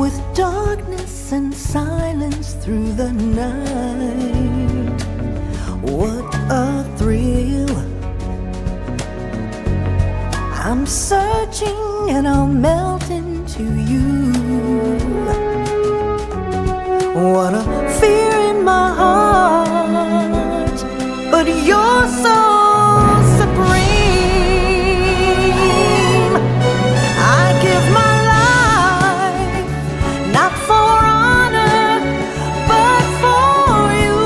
with darkness and silence through the night. What a thrill. I'm searching and I'll melt into you. What a fear in my heart, but you're so supreme. I give my life, not for honor, but for you.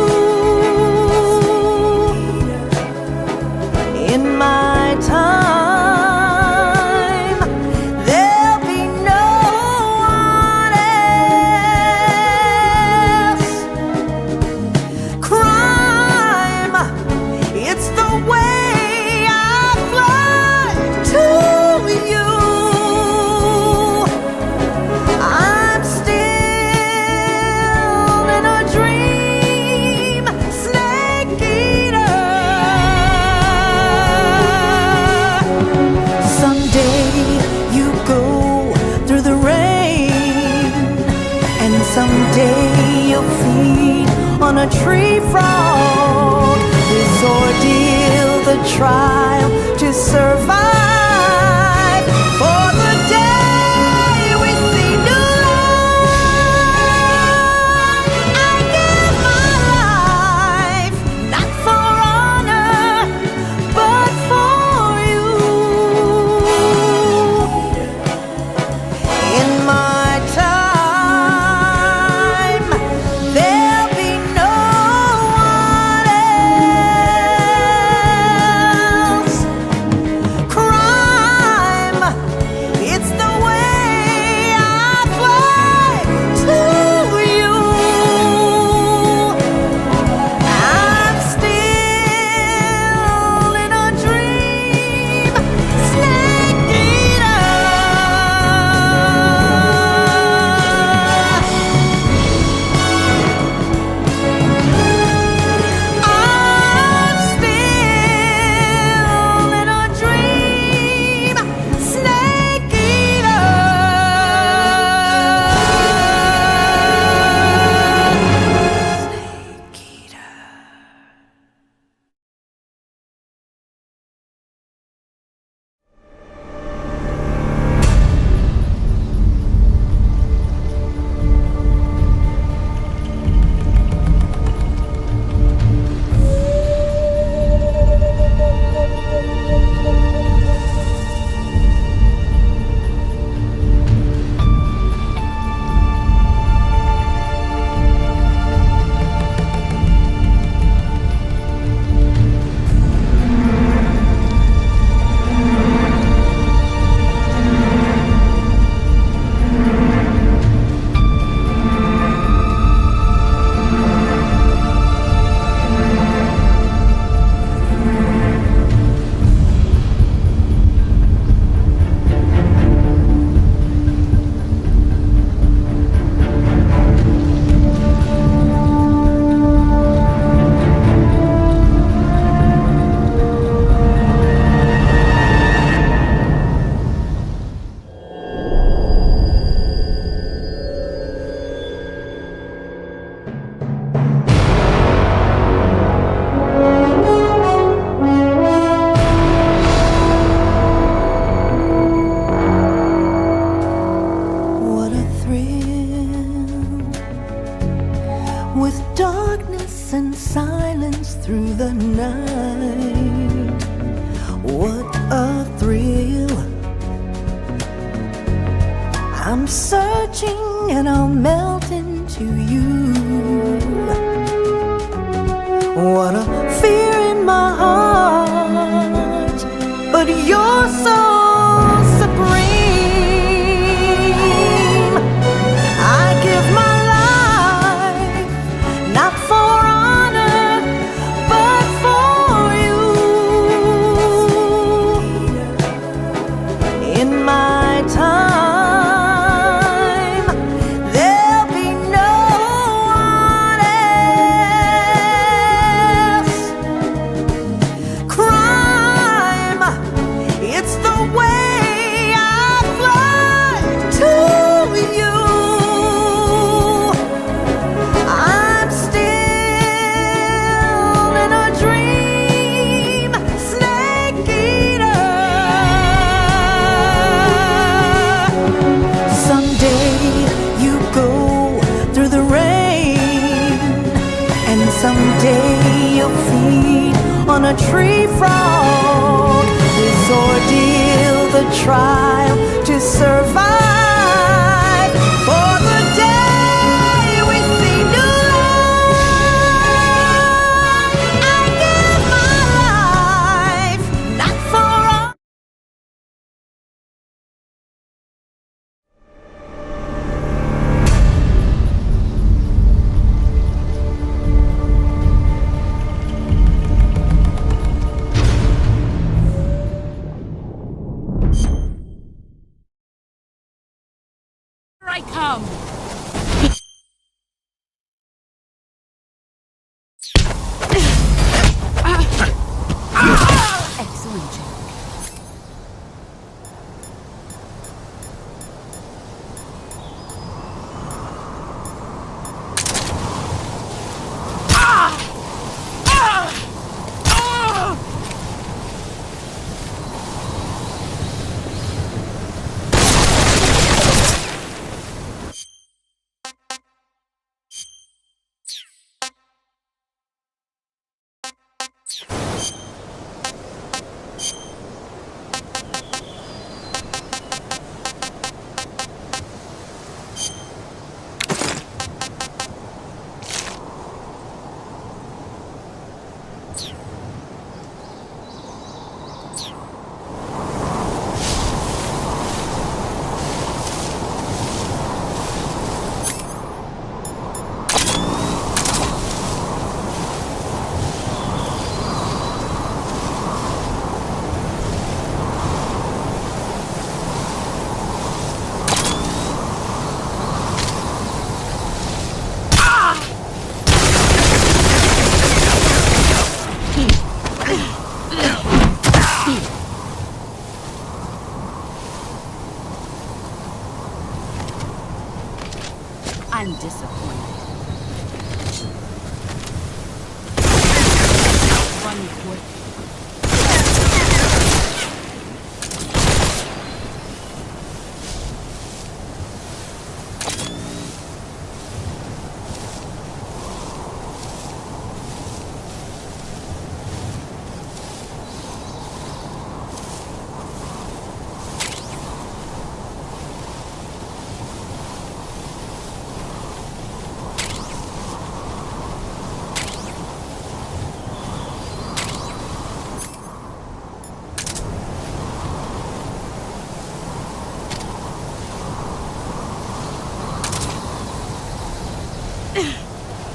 In my time, there'll be no one else. Crime, it's the way I fly to you. I'm still in a dream, snake eater. Someday you go through the rain, and someday you'll feed on a tree frog. This ordeal, the trial to survive, for the day we see new light. I give my life, not for honor, but for you. In my time, there'll be no one else. Crime, it's the way I fly to you. I'm still in a dream, snake eater. I'm still in a dream, snake eater. Snake eater. What a thrill, with darkness and silence through the night. What a thrill. I'm searching and I'll melt into you. What a fear in my heart, but you're so supreme. I give my life, not for honor, but for you. In my time, there'll be no one else. tree frog. This ordeal, the trial to survive. For the day we see new life, I give my life, not for all. Here I come! Excellent job. I'm disappointed. Run quick.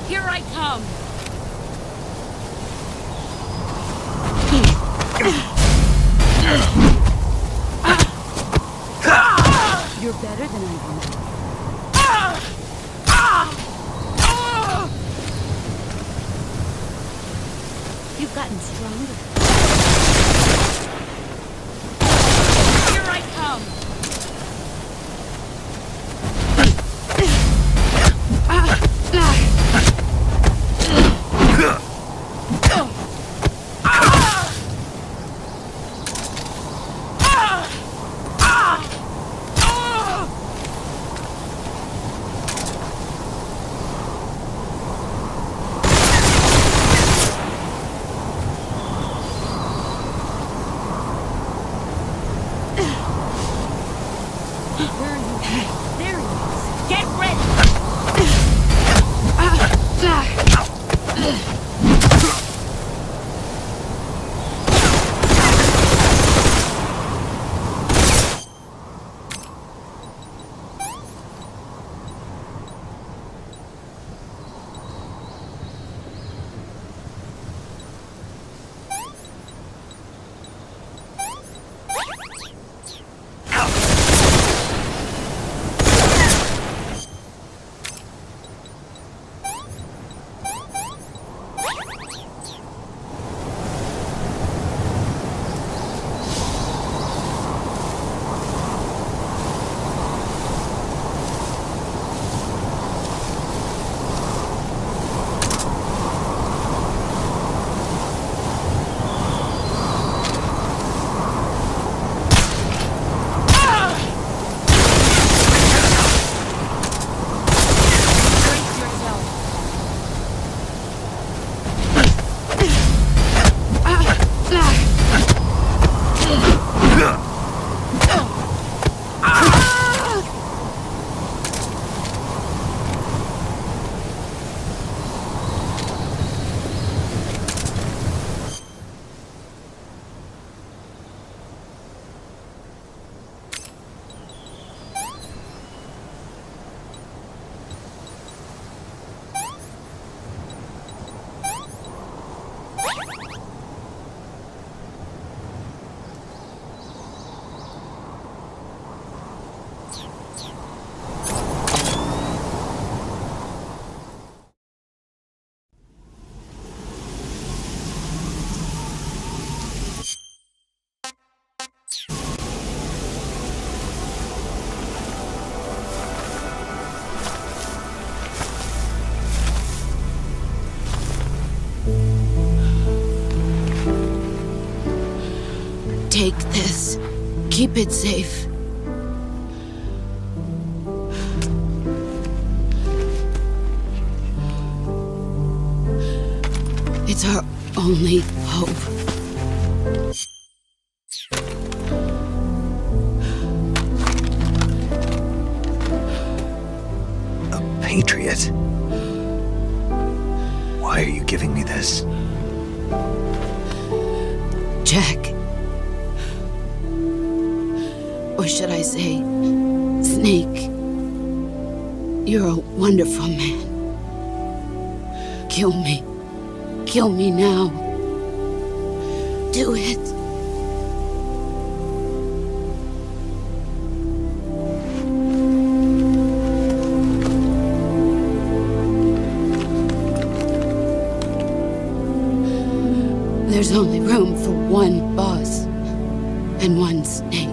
Here I come! You're better than I remember. You've gotten stronger. Here I come! Where are you? There he is. Get ready! Keep it safe. It's our only hope. A patriot? Why are you giving me this? Jack. Or should I say, Snake. You're a wonderful man. Kill me. Kill me now. Do it. There's only room for one boss and one snake.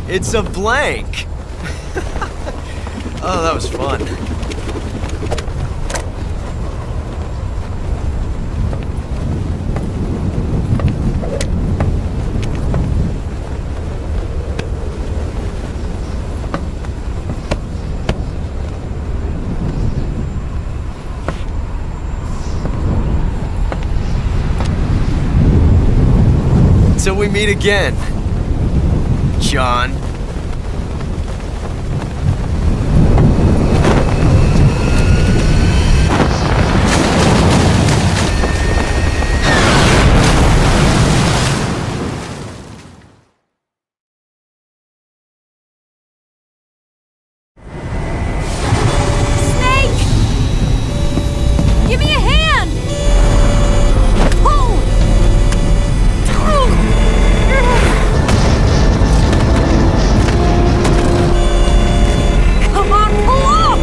It's a blank! Oh, that was fun. Till we meet again, John. Give me a hand! Pull! Come on, pull up!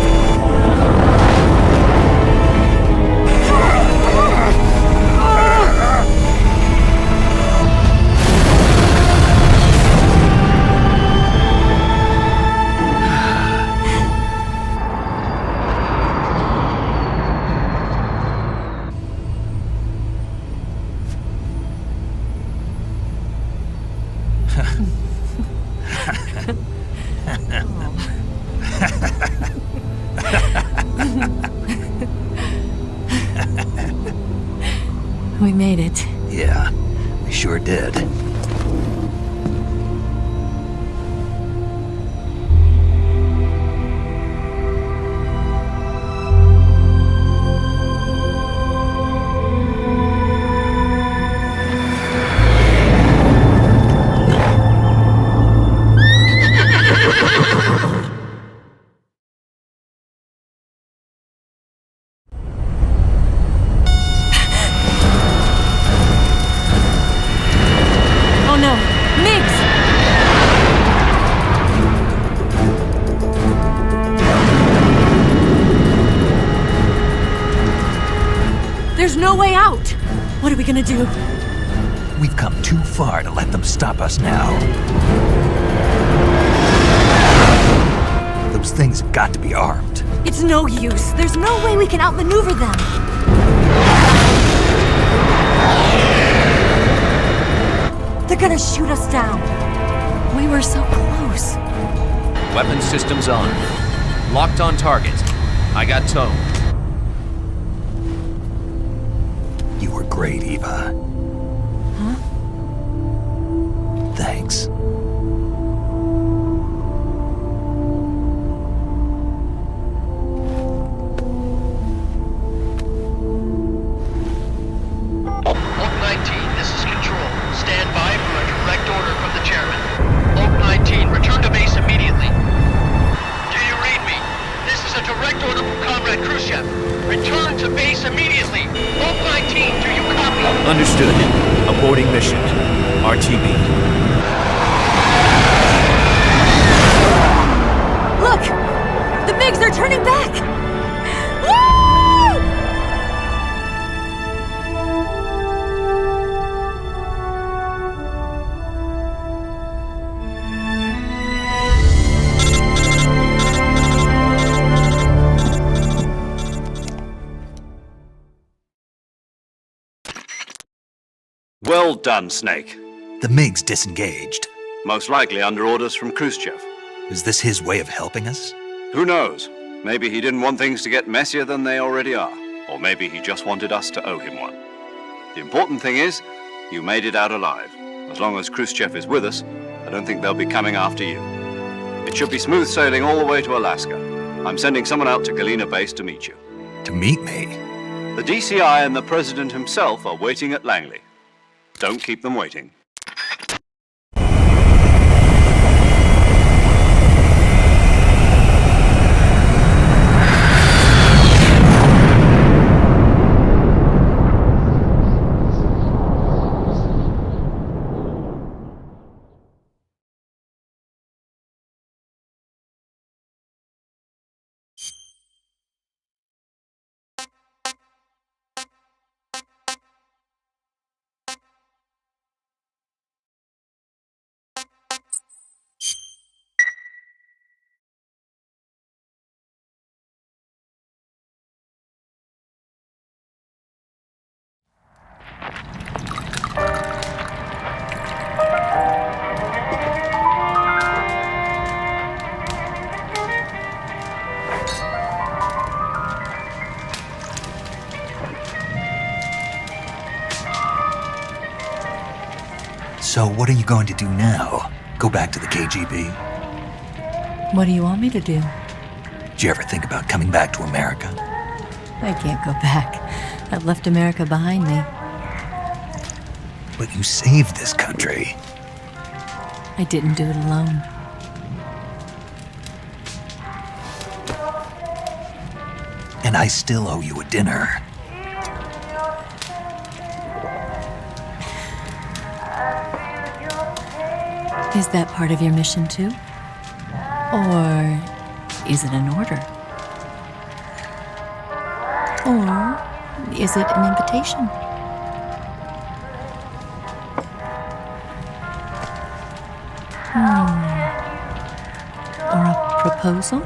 We made it. Yeah, we sure did. Oh no, Miggs! There's no way out! What What are we gonna do? We've come too far to let them stop us now. Those things have got to be armed. It's no use. There's no way we can outmaneuver them. They're gonna shoot us down. We were so close. Weapon systems on. Locked on target. I got tone. You were great, Eva. Huh? Thanks. Oak 19, this is Control. Stand by for a direct order from the chairman. Oak 19, return to base immediately. Do you read me? This is a direct order from Comrade Khrushchev. Return to base immediately. Oak 19, do you copy? Understood. Aborting mission. RTB. Look! The MiGs are turning back! Woo! Well done, Snake. The MiG's disengaged. Most likely under orders from Khrushchev. Is this his way of helping us? Who knows? Maybe he didn't want things to get messier than they already are. Or maybe he just wanted us to owe him one. The important thing is, you made it out alive. As long as Khrushchev is with us, I don't think they'll be coming after you. It should be smooth sailing all the way to Alaska. I'm sending someone out to Galena Base to meet you. To meet me? The DCI and the President himself are waiting at Langley. Don't keep them waiting. So what are you going to do now? Go back to the KGB? What do you want me to do? Did you ever think about coming back to America? I can't go back. I've left America behind me. But you saved this country. I didn't do it alone. And I still owe you a dinner. Is that part of your mission too? Or is it an order? Or is it an invitation? Or a proposal?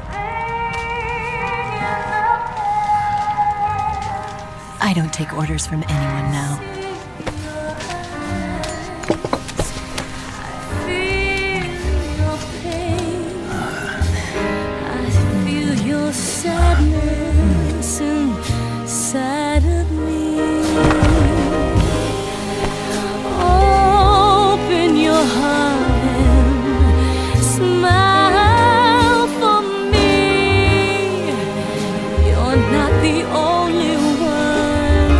I don't take orders from anyone now. Sadness inside of me. Open your heart and smile for me. You're not the only one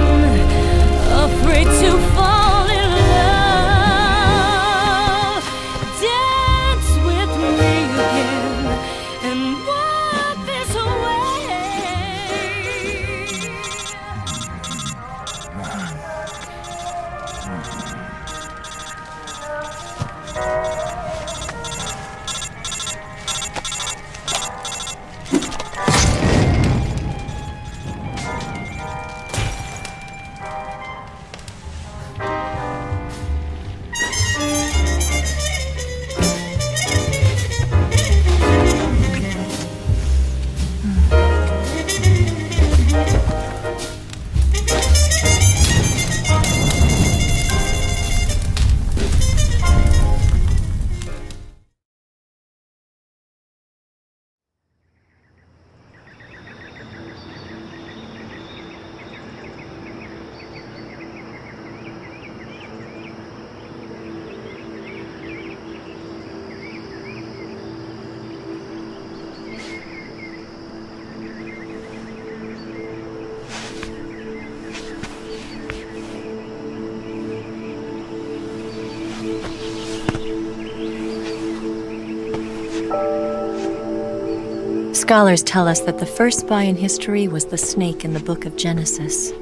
Scholars tell us that the first spy in history was the snake in the book of Genesis.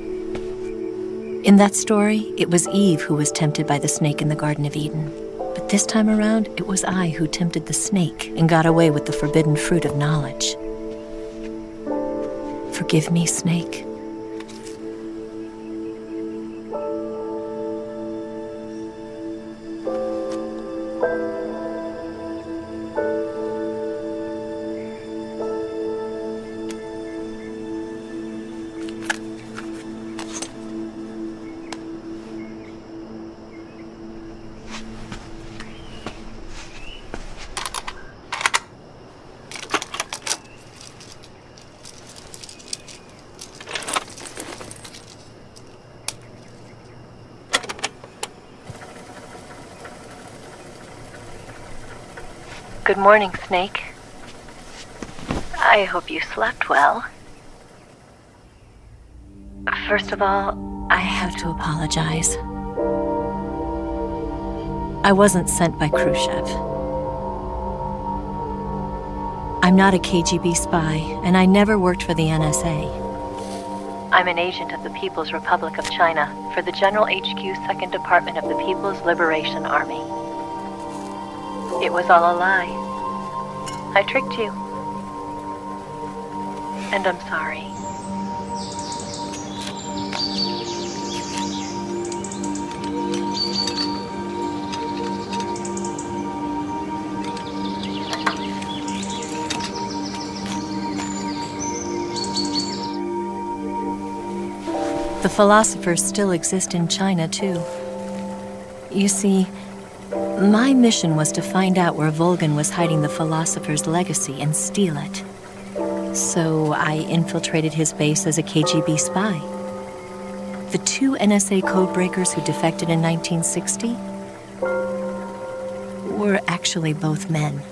In that story, it was Eve who was tempted by the snake in the Garden of Eden. But this time around, it was I who tempted the snake and got away with the forbidden fruit of knowledge. Forgive me, snake. Good morning, Snake. I hope you slept well. First of all, I have to apologize. I wasn't sent by Khrushchev. I'm not a KGB spy, and I never worked for the NSA. I'm an agent of the People's Republic of China for the General HQ 2nd Department of the People's Liberation Army. It was all a lie. I tricked you. And I'm sorry. The philosophers still exist in China, too. You see, my mission was to find out where Volgin was hiding the philosopher's legacy and steal it. So I infiltrated his base as a KGB spy. The 2 NSA codebreakers who defected in 1960 were actually both men.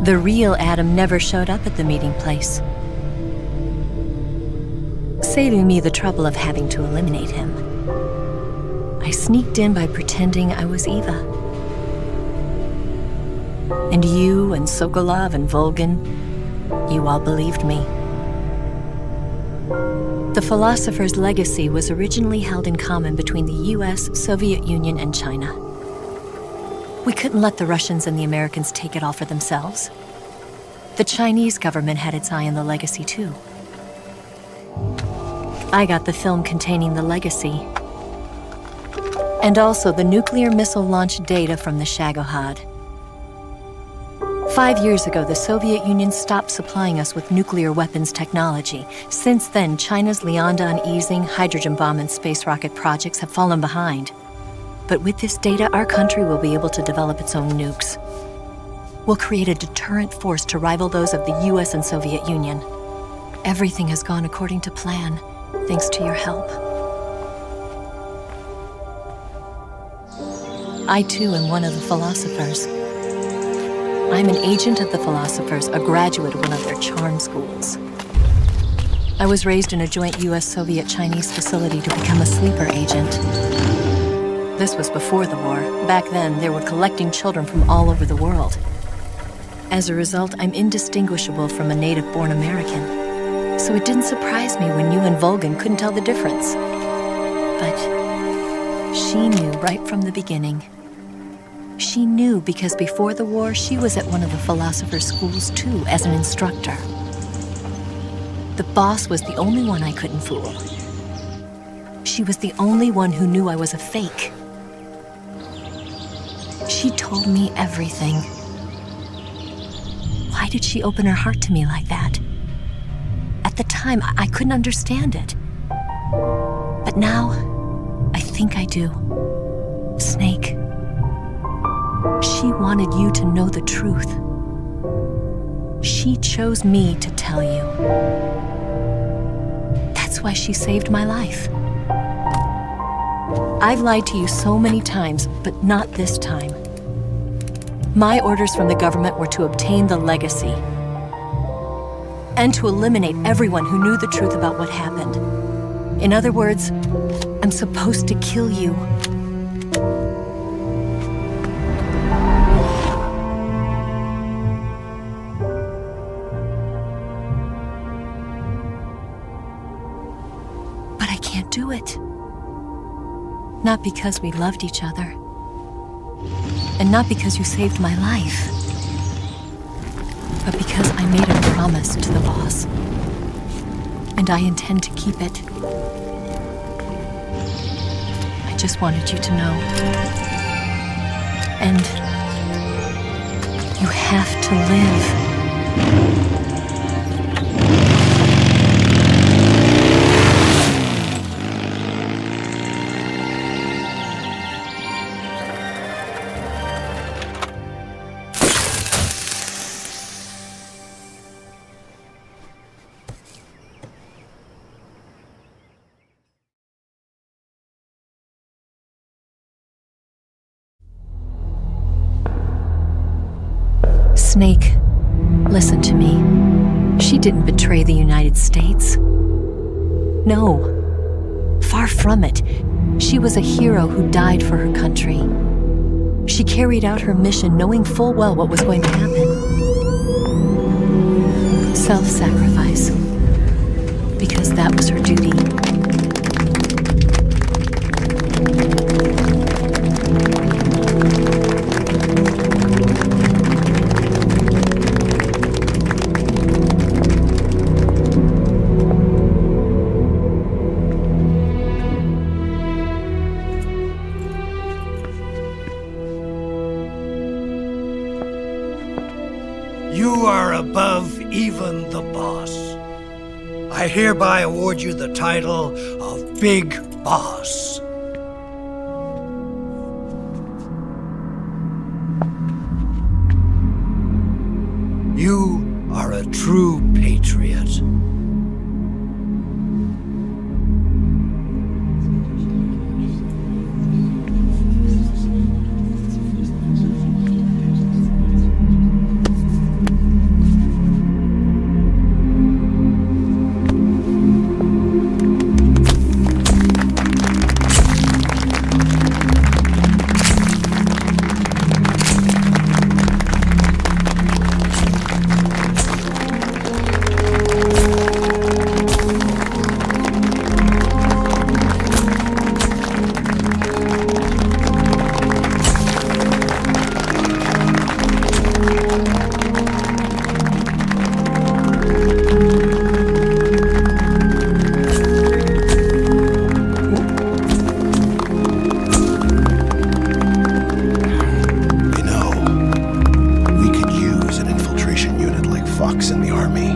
The real Adam never showed up at the meeting place, saving me the trouble of having to eliminate him. I sneaked in by pretending I was Eva. And you and Sokolov and Volgin, you all believed me. The philosopher's legacy was originally held in common between the US, Soviet Union, and China. We couldn't let the Russians and the Americans take it all for themselves. The Chinese government had its eye on the legacy, too. I got the film containing the legacy, and also the nuclear missile launch data from the Shagohod. 5 years ago, the Soviet Union stopped supplying us with nuclear weapons technology. Since then, China's Liaodong easing, hydrogen bomb, and space rocket projects have fallen behind. But with this data, our country will be able to develop its own nukes. We'll create a deterrent force to rival those of the US and Soviet Union. Everything has gone according to plan, thanks to your help. I, too, am one of the philosophers. I'm an agent of the philosophers, a graduate of one of their charm schools. I was raised in a joint US-Soviet-Chinese facility to become a sleeper agent. This was before the war. Back then, they were collecting children from all over the world. As a result, I'm indistinguishable from a native-born American. So it didn't surprise me when you and Volgin couldn't tell the difference. But she knew right from the beginning. She knew because before the war, she was at one of the philosopher's schools too, as an instructor. The boss was the only one I couldn't fool. She was the only one who knew I was a fake. She told me everything. Why did she open her heart to me like that? At the time, I couldn't understand it. But now, I think I do. Snake. She wanted you to know the truth. She chose me to tell you. That's why she saved my life. I've lied to you so many times, but not this time. My orders from the government were to obtain the legacy and to eliminate everyone who knew the truth about what happened. In other words, I'm supposed to kill you. Not because we loved each other. And not because you saved my life. But because I made a promise to the boss. And I intend to keep it. I just wanted you to know. And you have to live. Snake, listen to me. She didn't betray the United States. No, far from it. She was a hero who died for her country. She carried out her mission knowing full well what was going to happen. Self-sacrifice. Because that was her duty. You are above even the boss. I hereby award you the title of Big Boss. You are a true patriot. In the army.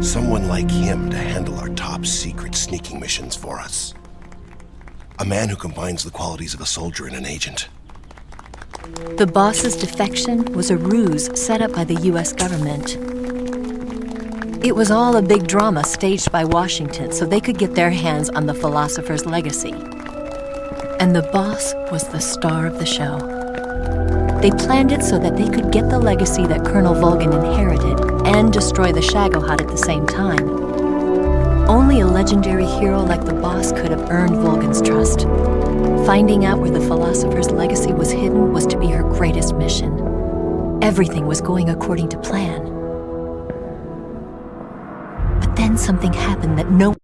Someone like him to handle our top secret sneaking missions for us. A man who combines the qualities of a soldier and an agent. The boss's defection was a ruse set up by the US government. It was all a big drama staged by Washington so they could get their hands on the philosopher's legacy. And the boss was the star of the show. They planned it so that they could get the legacy that Colonel Volgin inherited and destroy the Shagohod at the same time. Only a legendary hero like the boss could have earned Volgin's trust. Finding out where the philosopher's legacy was hidden was to be her greatest mission. Everything was going according to plan. But then something happened that no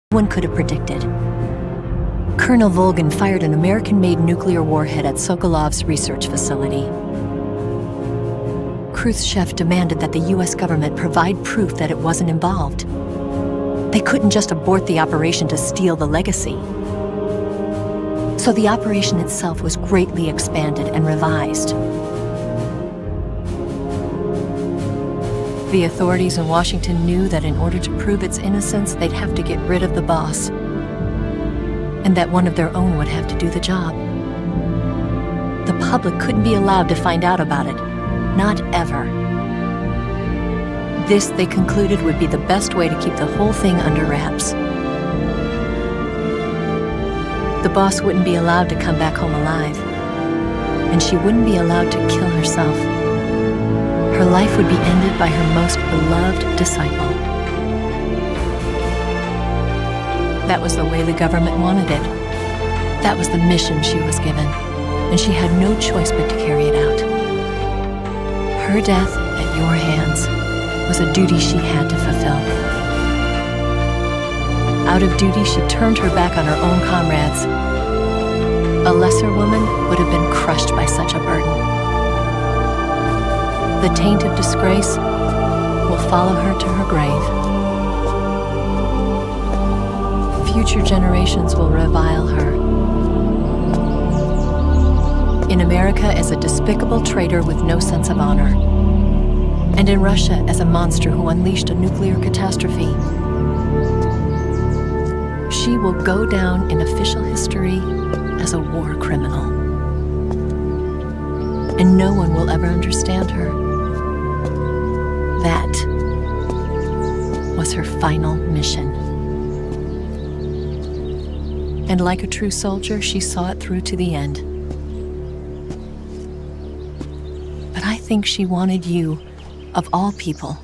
one could have predicted. Colonel Volgin fired an American-made nuclear warhead at Sokolov's research facility. Khrushchev demanded that the US government provide proof that it wasn't involved. They couldn't just abort the operation to steal the legacy. So the operation itself was greatly expanded and revised. The authorities in Washington knew that in order to prove its innocence, they'd have to get rid of the boss. And that one of their own would have to do the job. The public couldn't be allowed to find out about it. Not ever. This, they concluded, would be the best way to keep the whole thing under wraps. The boss wouldn't be allowed to come back home alive. And she wouldn't be allowed to kill herself. Her life would be ended by her most beloved disciple. That was the way the government wanted it. That was the mission she was given, and she had no choice but to carry it out. Her death at your hands was a duty she had to fulfill. Out of duty, she turned her back on her own comrades. A lesser woman would have been crushed by such a burden. The taint of disgrace will follow her to her grave. Future generations will revile her. In America as a despicable traitor with no sense of honor. And in Russia as a monster who unleashed a nuclear catastrophe. She will go down in official history as a war criminal. And no one will ever understand her. That was her final mission. And like a true soldier, she saw it through to the end. But I think she wanted you, of all people,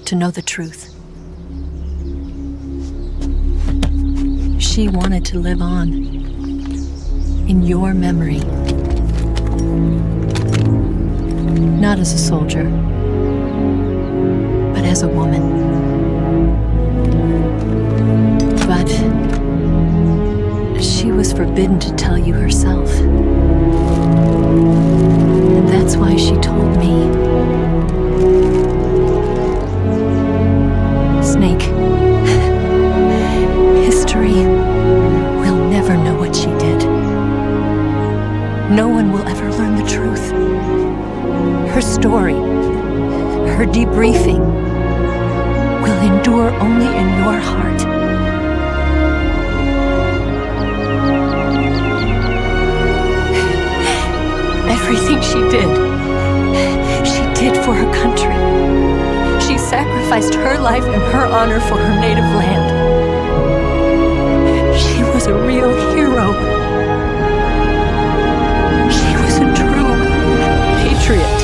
to know the truth. She wanted to live on in your memory. Not as a soldier, but as a woman. But she was forbidden to tell you herself. And that's why she told me. Snake, history will never know what she did. No one will ever learn the truth. Her story, her debriefing, will endure only in your heart. Everything she did for her country. She sacrificed her life and her honor for her native land. She was a real hero. She was a true patriot.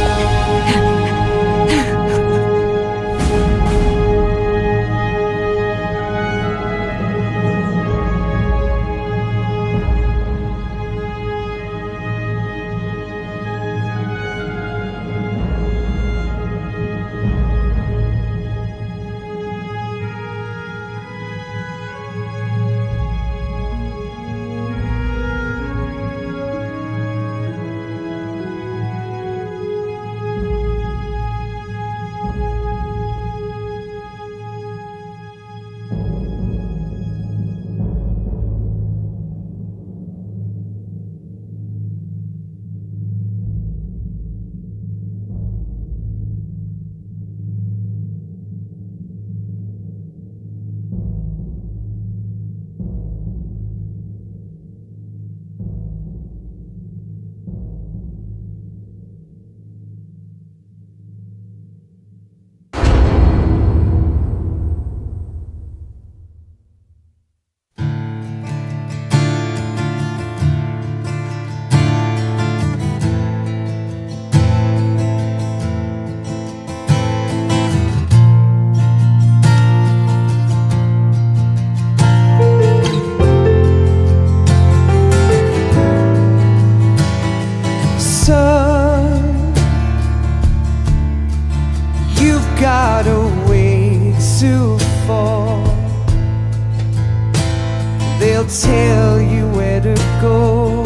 Tell you where to go,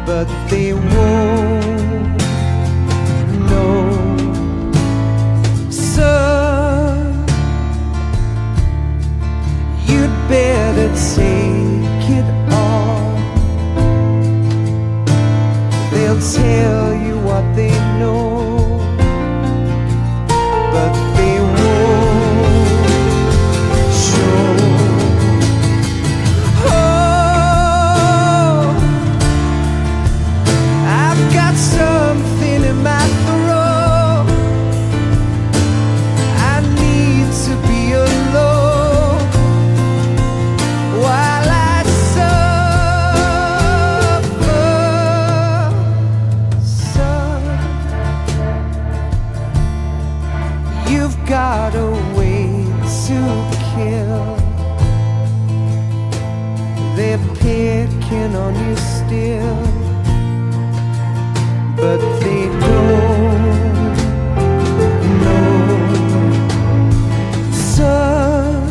but they won't know. Son, you'd better take it all. They'll tell you what they know, but they won't show. Something in my throat. I need to be alone while I suffer. Son, you've got a way to kill. They're picking on you still, but they don't know. Son,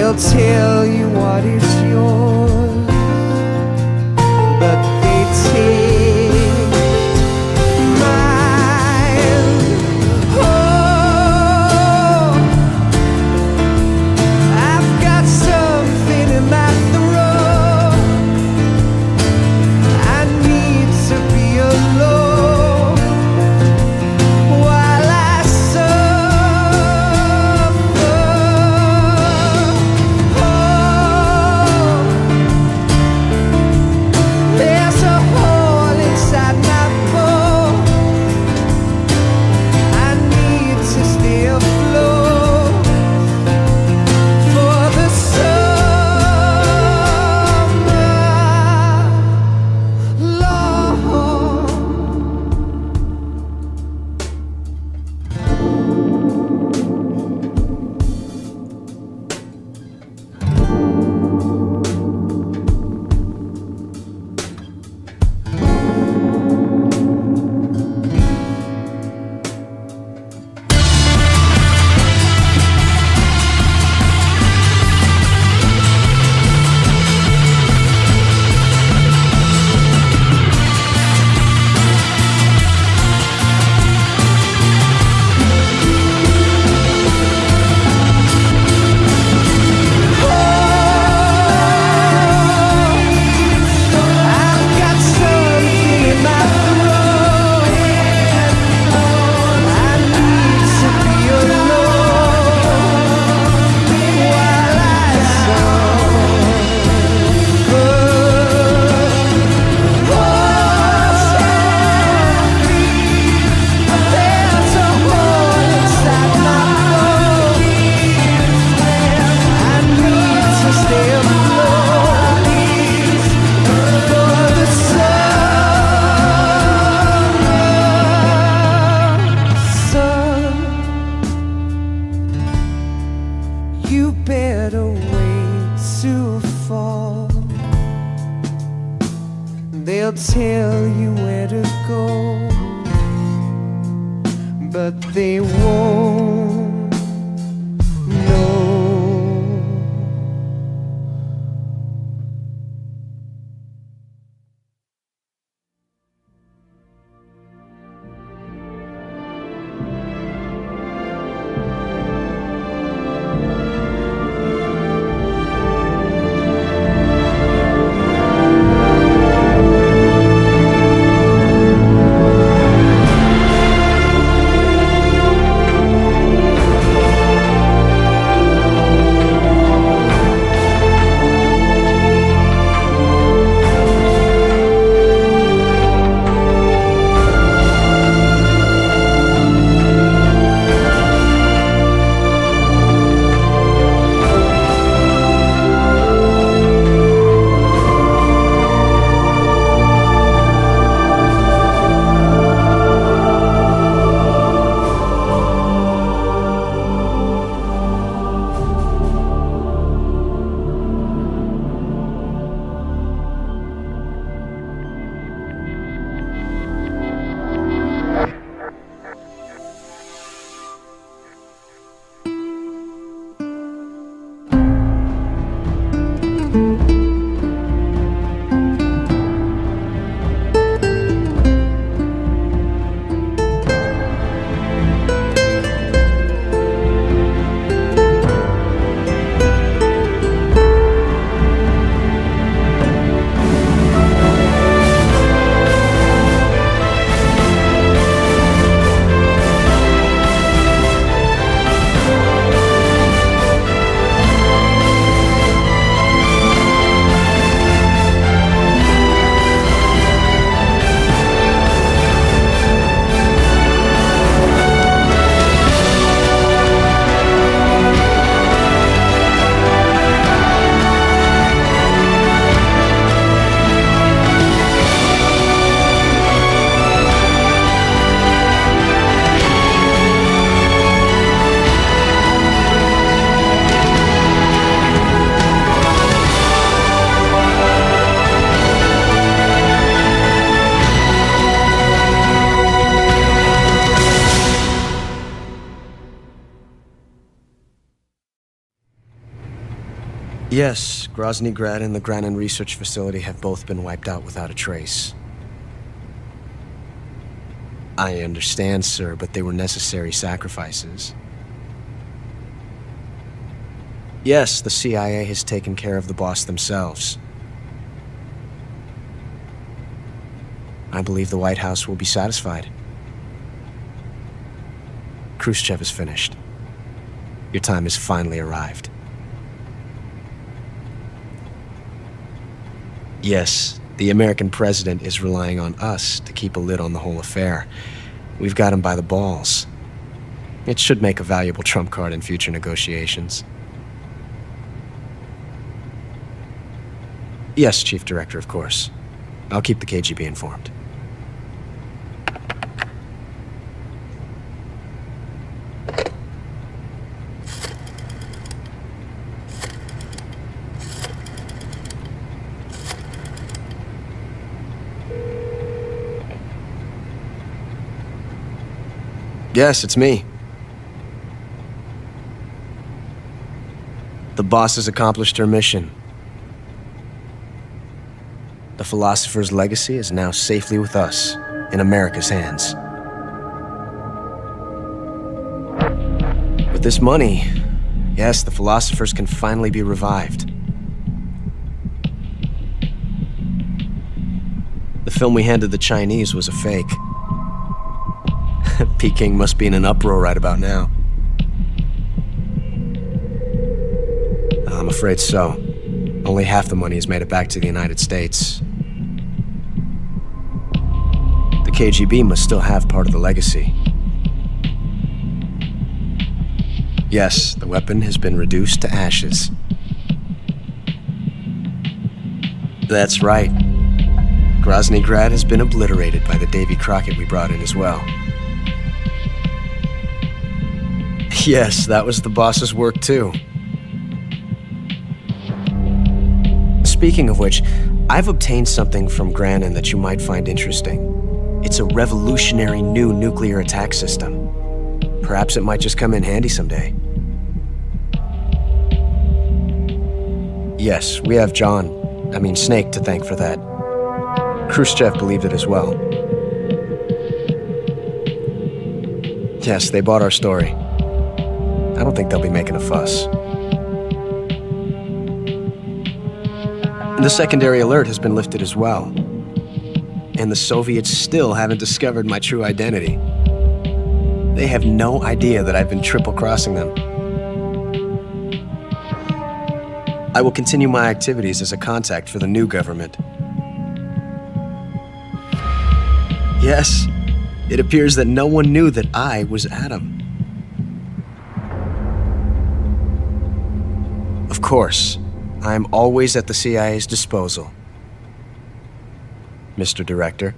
They'll tell you what is yours, but they take mine. Oh, I've got something in my throat. I need to be alone while I suffer. Oh, there's a hole inside my boat. I need to stay afloat for the summer, Lord. I've got something in my throat. I need to be alone while I suffer. There's a hole inside my boat. I need to stay afloat for the summer. Son, you better wait to fall. They'll tell you where to go, but they won't know. Yes, Grozny Grad and the Granin Research Facility have both been wiped out without a trace. I understand, sir, but they were necessary sacrifices. Yes, the CIA has taken care of the boss themselves. I believe the White House will be satisfied. Khrushchev is finished. Your time has finally arrived. Yes, the American president is relying on us to keep a lid on the whole affair. We've got him by the balls. It should make a valuable trump card in future negotiations. Yes, Chief Director, of course. I'll keep the KGB informed. Yes, it's me. The boss has accomplished her mission. The philosopher's legacy is now safely with us, in America's hands. With this money, yes, the philosophers can finally be revived. The film we handed the Chinese was a fake. Peking must be in an uproar right about now. I'm afraid so. Only half the money has made it back to the United States. The KGB must still have part of the legacy. Yes, the weapon has been reduced to ashes. That's right. Grozny Grad has been obliterated by the Davy Crockett we brought in as well. Yes, that was the boss's work too. Speaking of which, I've obtained something from Granin that you might find interesting. It's a revolutionary new nuclear attack system. Perhaps it might just come in handy someday. Yes, we have Snake to thank for that. Khrushchev believed it as well. Yes, they bought our story. I don't think they'll be making a fuss. The secondary alert has been lifted as well. And the Soviets still haven't discovered my true identity. They have no idea that I've been triple-crossing them. I will continue my activities as a contact for the new government. Yes, it appears that no one knew that I was Adam. Of course, I am always at the CIA's disposal, Mr. Director.